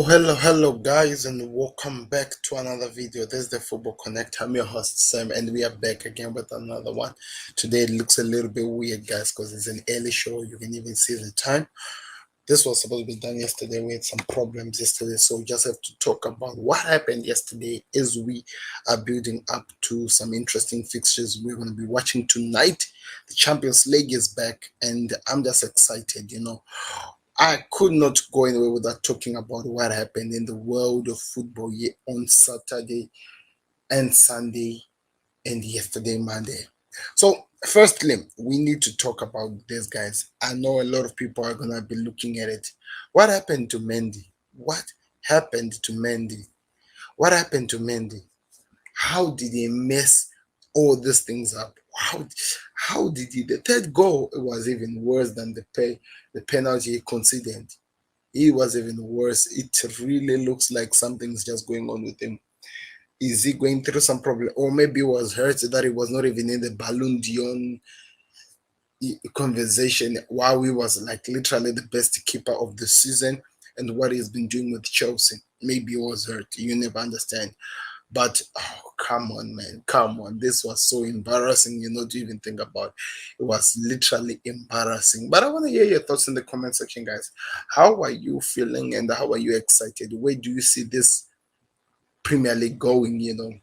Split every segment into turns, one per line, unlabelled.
Hello, guys, and welcome back to another video. This is the Football Connect. I'm your host, Sam, and we are back again with another one. Today, it looks a little bit weird, guys, because it's an early show. You can even see the time. This was supposed to be done yesterday. We had some problems yesterday, so we just have to talk about what happened yesterday as we are building up to some interesting fixtures we're going to be watching tonight. The Champions League is back, and I'm just excited. I could not go anywhere without talking about what happened in the world of football here on Saturday and Sunday and yesterday, Monday. So, firstly, we need to talk about this, guys. I know a lot of people are going to be looking at it. What happened to Mandy? What happened to Mandy? What happened to Mandy? How did he mess all these things up? How did he? The third goal was even worse than the penalty he conceded. He was even worse. It really looks like something's just going on with him. Is he going through some problem, or maybe he was hurt that he was not even in the Ballon d'Or conversation while he was like literally the best keeper of the season and what he's been doing with Chelsea? Maybe he was hurt. You never understand. But oh, come on, man, come on. This was so embarrassing, to even think about. It was literally embarrassing. But I want to hear your thoughts in the comment section, guys. How are you feeling and how are you excited? Where do you see this Premier League going?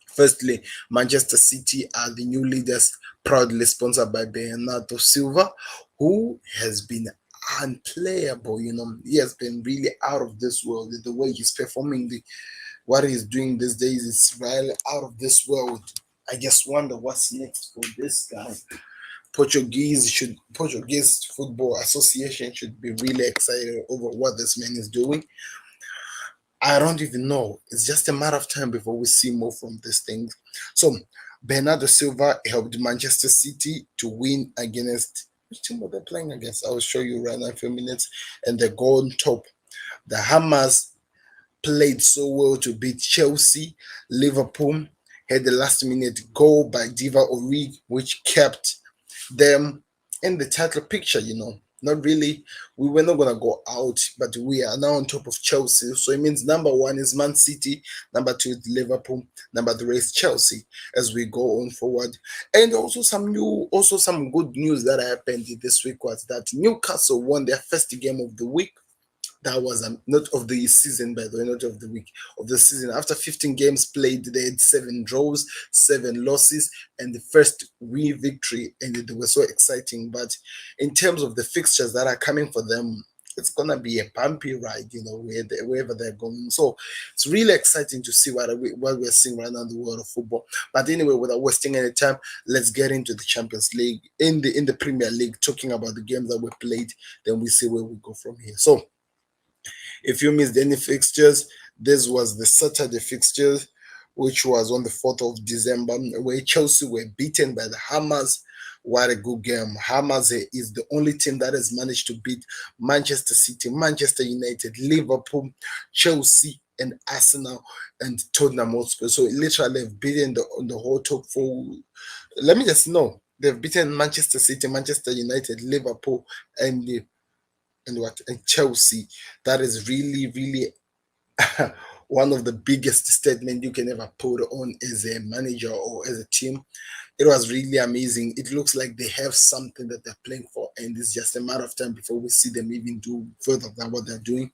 Firstly, Manchester City are the new leaders, proudly sponsored by Bernardo Silva, who has been unplayable. He has been really out of this world. The way he's performing, what he's doing these days is really out of this world. I just wonder what's next for this guy. Portuguese Football Association should be really excited over what this man is doing. I don't even know. It's just a matter of time before we see more from this thing. So Bernardo Silva helped Manchester City to win against, which team were they playing against? I will show you right now in a few minutes. And they go on top. The Hammers played so well to beat Chelsea. Liverpool had the last minute goal by Diva Origi, which kept them in the title picture. Not really. We were not going to go out, but we are now on top of Chelsea. So it means number one is Man City, number two is Liverpool, number three is Chelsea as we go on forward. And also some good news that happened this week was that Newcastle won their first game of the week. That was not of the season, by the way, not of the week, of the season. After 15 games played, they had 7 draws, 7 losses, and the first win victory, and they were so exciting. But in terms of the fixtures that are coming for them, it's gonna be a bumpy ride, wherever they're going. So it's really exciting to see what we're seeing right now in the world of football. But anyway, without wasting any time, let's get into the Champions League in the Premier League, talking about the games that were played. Then we see where we go from here. So, if you missed any fixtures, this was the Saturday fixtures, which was on the 4th of December, where Chelsea were beaten by the Hammers. What a good game. Hammers is the only team that has managed to beat Manchester City, Manchester United, Liverpool, Chelsea, and Arsenal and Tottenham Hotspur. So literally have beaten the whole top four. Let me just know. They've beaten Manchester City, Manchester United, Liverpool, and Chelsea. That is really, really one of the biggest statements you can ever put on as a manager or as a team. It was really amazing. It looks like they have something that they're playing for, and it's just a matter of time before we see them even do further than what they're doing.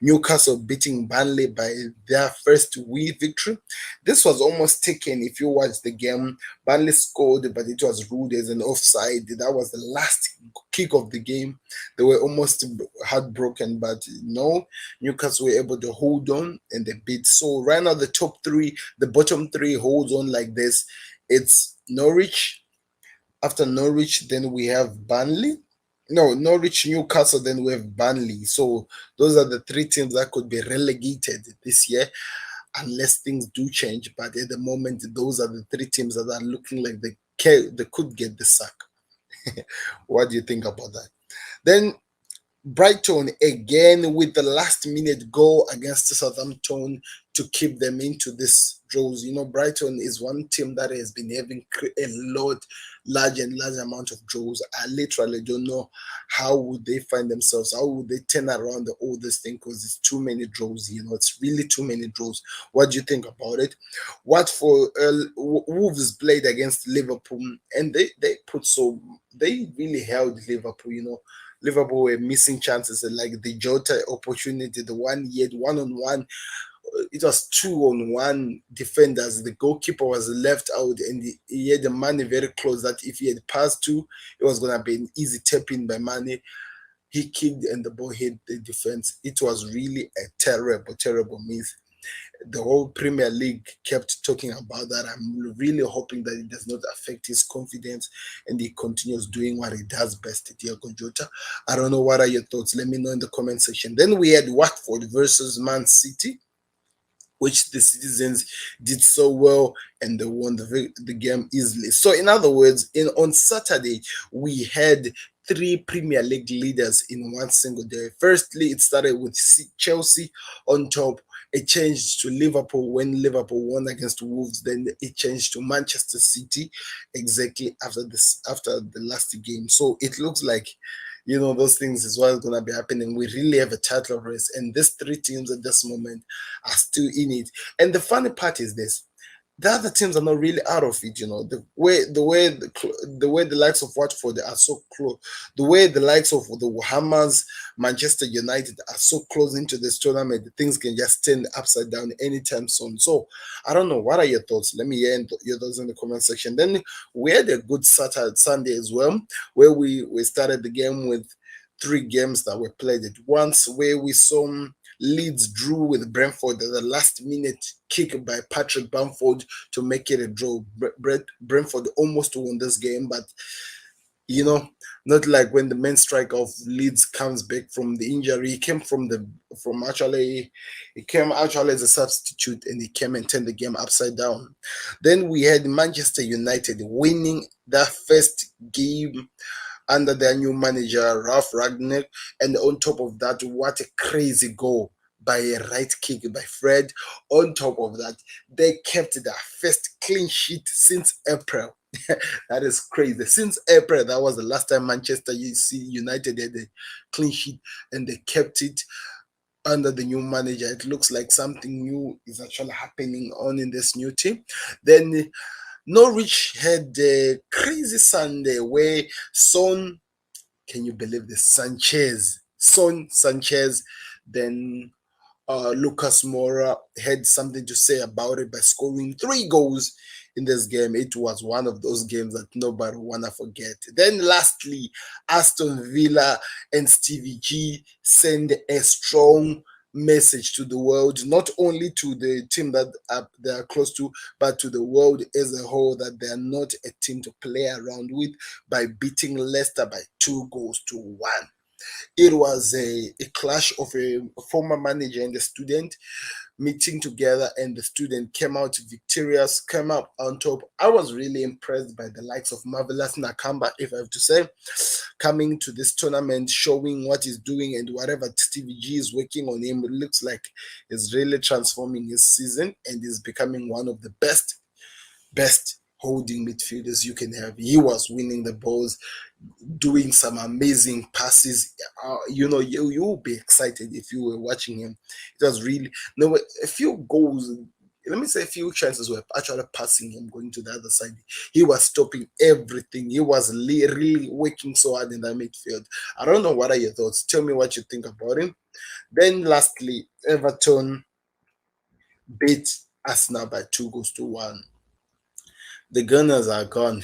Newcastle beating Burnley by their first win victory. This was almost taken. If you watch the game, Burnley scored, but it was ruled as an offside. That was the last kick of the game. They were almost heartbroken, but no, Newcastle were able to hold on and they beat. So right now, the bottom three holds on like this. It's Norwich. After Norwich, then we have Burnley. No, Norwich, Newcastle, then we have Burnley. So those are the 3 teams that could be relegated this year unless things do change. But at the moment, those are the 3 teams that are looking like they could get the sack. What do you think about that? Then Brighton again with the last minute goal against Southampton to keep them into this draws. You know, Brighton is one team that has been having a large and large amount of draws. I literally don't know how would they find themselves, how would they turn around all this thing, because it's too many draws. You know, it's really too many draws. What do you think about it? What for Wolves played against Liverpool, and they really held Liverpool. You know, Liverpool were missing chances, like the Jota opportunity, the one he had one on one. It was 2-on-1 defenders. The goalkeeper was left out, and he had the money very close. That if he had passed to, it was gonna be an easy tap in by Mane. He kicked, and the ball hit the defense. It was really a terrible, terrible miss. The whole Premier League kept talking about that. I'm really hoping that it does not affect his confidence and he continues doing what he does best, Diego Jota. I don't know. What are your thoughts? Let me know in the comment section. Then we had Watford versus Man City, which the citizens did so well and they won the game easily. So, in other words, on Saturday, we had three Premier League leaders in one single day. Firstly, it started with Chelsea on top. It changed to Liverpool when Liverpool won against Wolves. Then it changed to Manchester City exactly after the last game. So it looks like, you know, those things is what's gonna be happening. We really have a title race, and these three teams at this moment are still in it. And the funny part is this: the other teams are not really out of it. You know, the way the likes of Watford are so close, the way the likes of the Hammers, Manchester United are so close into this tournament, things can just turn upside down anytime soon. So I don't know. What are your thoughts? Let me hear your thoughts in the comment section. Then we had a good Saturday, Sunday as well, where we started the game with three games that were played at once, where we saw Leeds drew with Brentford at the last minute kick by Patrick Bamford to make it a draw. Brentford almost won this game, but you know, not like when the main striker of Leeds comes back from the injury. He came actually as a substitute, and he came and turned the game upside down. Then we had Manchester United winning that first game under their new manager, Ralph Ragnick. And on top of that, what a crazy goal by a right kick by Fred. On top of that, they kept their first clean sheet since April. That is crazy. Since April, that was the last time Manchester United had a clean sheet, and they kept it under the new manager. It looks like something new is actually happening on in this new team. Then Norwich had a crazy Sunday where Son, can you believe this? Sanchez, then Lucas Moura had something to say about it by scoring three goals in this game. It was one of those games that nobody wanna forget. Then lastly, Aston Villa and Stevie G send a strong message to the world, not only to the team that they are close to, but to the world as a whole, that they are not a team to play around with, by beating Leicester by 2-1. It was a clash of a former manager and a student meeting together, and the student came out victorious, came up on top. I was really impressed by the likes of Marvelous Nakamba, if I have to say, coming to this tournament, showing what he's doing, and whatever Stevie G is working on him, it looks like he's really transforming his season and is becoming one of the best holding midfielders you can have. He was winning the balls, doing some amazing passes. You know, you'll be excited if you were watching him. It was really no a few goals. Let me say a few chances were actually passing him going to the other side. He was stopping everything. He was really working so hard in that midfield. I don't know, what are your thoughts? Tell me what you think about him. Then lastly, Everton beat Arsenal by 2-1. The Gunners are gone.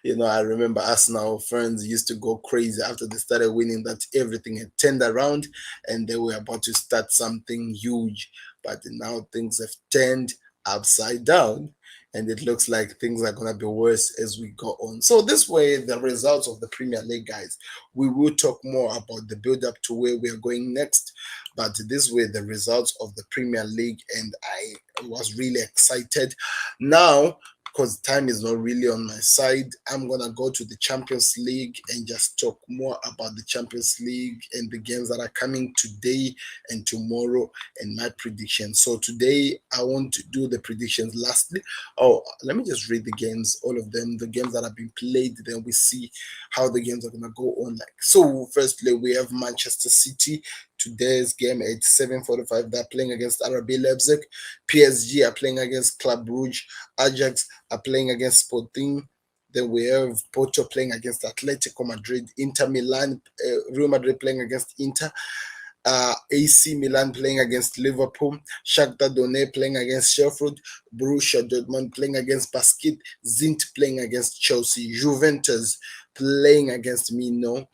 You know, I remember Arsenal friends used to go crazy after they started winning, that everything had turned around and they were about to start something huge. But now things have turned upside down, and it looks like things are going to be worse as we go on. So, this way, the results of the Premier League, guys, we will talk more about the build up to where we are going next. But this way, the results of the Premier League, and I was really excited. Now, because time is not really on my side. I'm gonna go to the Champions League and just talk more about the Champions League and the games that are coming today and tomorrow and my predictions. So today I want to do the predictions lastly. Oh, let me just read the games, all of them, the games that have been played, then we see how the games are gonna go on. Like, so firstly we have Manchester City. Today's game at 7:45, they're playing against RB Leipzig. PSG are playing against Club Brugge. Ajax are playing against Sporting. Then we have Porto playing against Atletico Madrid. Inter Milan, Real Madrid playing against Inter. AC Milan playing against Liverpool, Shakhtar Donetsk playing against Sheffield, Borussia Dortmund playing against Basket, Zint playing against Chelsea, Juventus playing against Milo.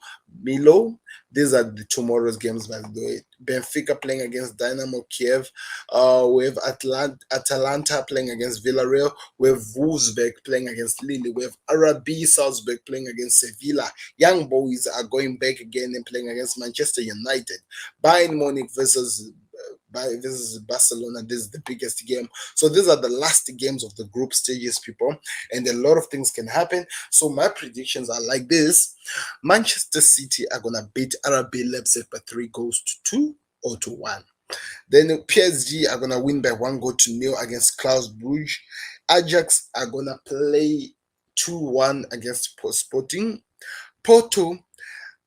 These are the tomorrow's games, by the way. Benfica playing against Dynamo Kiev. We have Atalanta playing against Villarreal. We have Wolfsburg playing against Lille. We have RB Salzburg playing against Sevilla. Young Boys are going back again and playing against Manchester United. Bayern Munich versus Barcelona. This is the biggest game. So these are the last games of the group stages, people, and a lot of things can happen. So my predictions are like this: Manchester City are gonna beat RB Leipzig by 3-2 or 1. Then PSG are gonna win by 1-0 against Club Brugge. Ajax are gonna play 2-1 against Sporting. Porto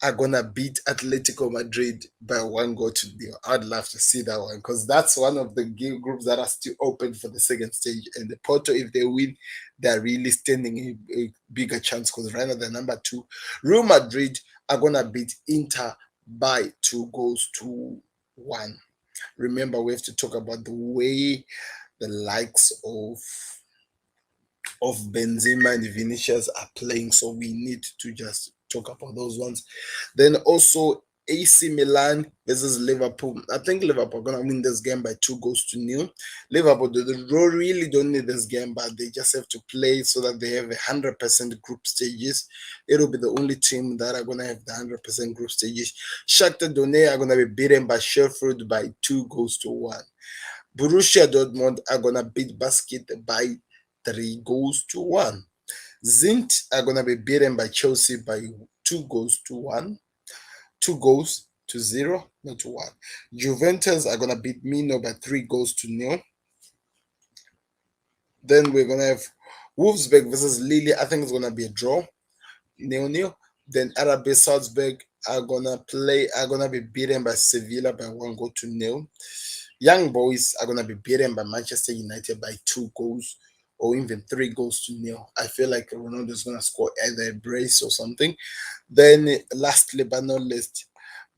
are gonna beat Atletico Madrid by 1-0. I'd love to see that one, because that's one of the groups that are still open for the second stage. And the Porto, if they win, they're really standing a bigger chance, because right now they're number 2. Real Madrid are gonna beat Inter by 2-1. Remember, we have to talk about the way the likes of Benzema and Vinicius are playing, so we need to just talk about those ones. Then also AC Milan versus Liverpool. I think Liverpool are gonna win this game by 2-0. Liverpool, they really don't need this game, but they just have to play so that they have 100% group stages. It'll be the only team that are gonna have the 100% group stages. Shakhtar Donetsk are gonna be beaten by Sheffield by 2-1. Borussia Dortmund are gonna beat Basket by 3-1. Zint are gonna be beaten by Chelsea by 2-1, 2-0, not 1. Juventus are gonna beat Mino by 3-0. Then we're gonna have Wolfsburg versus Lille. I think it's gonna be a draw, 0-0. Then RB Salzburg are gonna be beaten by Sevilla by 1-0. Young Boys are gonna be beaten by Manchester United by 2 goals. Or even 3-0. I feel like Ronaldo is going to score either a brace or something. Then lastly but not least,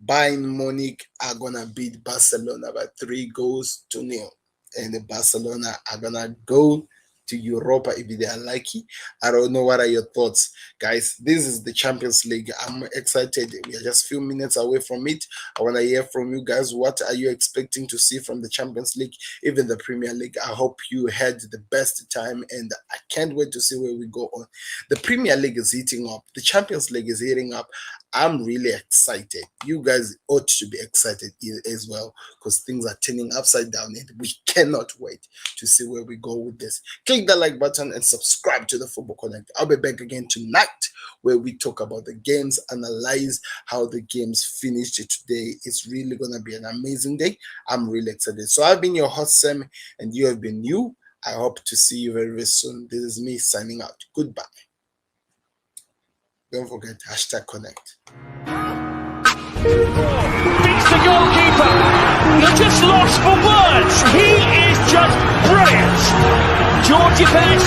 Bayern Munich are going to beat Barcelona by 3-0. And the Barcelona are going to go to Europa if they are lucky. I don't know. What are your thoughts, guys? This is the Champions League. I'm excited. We are just a few minutes away from it. I want to hear from you guys. What are you expecting to see from the Champions League, even the Premier League? I hope you had the best time, and I can't wait to see where we go on. The Premier League is heating up. The Champions League is heating up. I'm really excited. You guys ought to be excited as well, because things are turning upside down, and we cannot wait to see where we go with this. Click the like button and subscribe to the Football Connect. I'll be back again tonight, where we talk about the games, analyze how the games finished today. It's really gonna be an amazing day. I'm really excited. So I've been your host, Sam, and you have been you. I hope to see you very, very soon. This is me signing out. Goodbye. Don't forget #connect.
Beats the goalkeeper. You're just lost for words. He is just brilliant. Georgie Best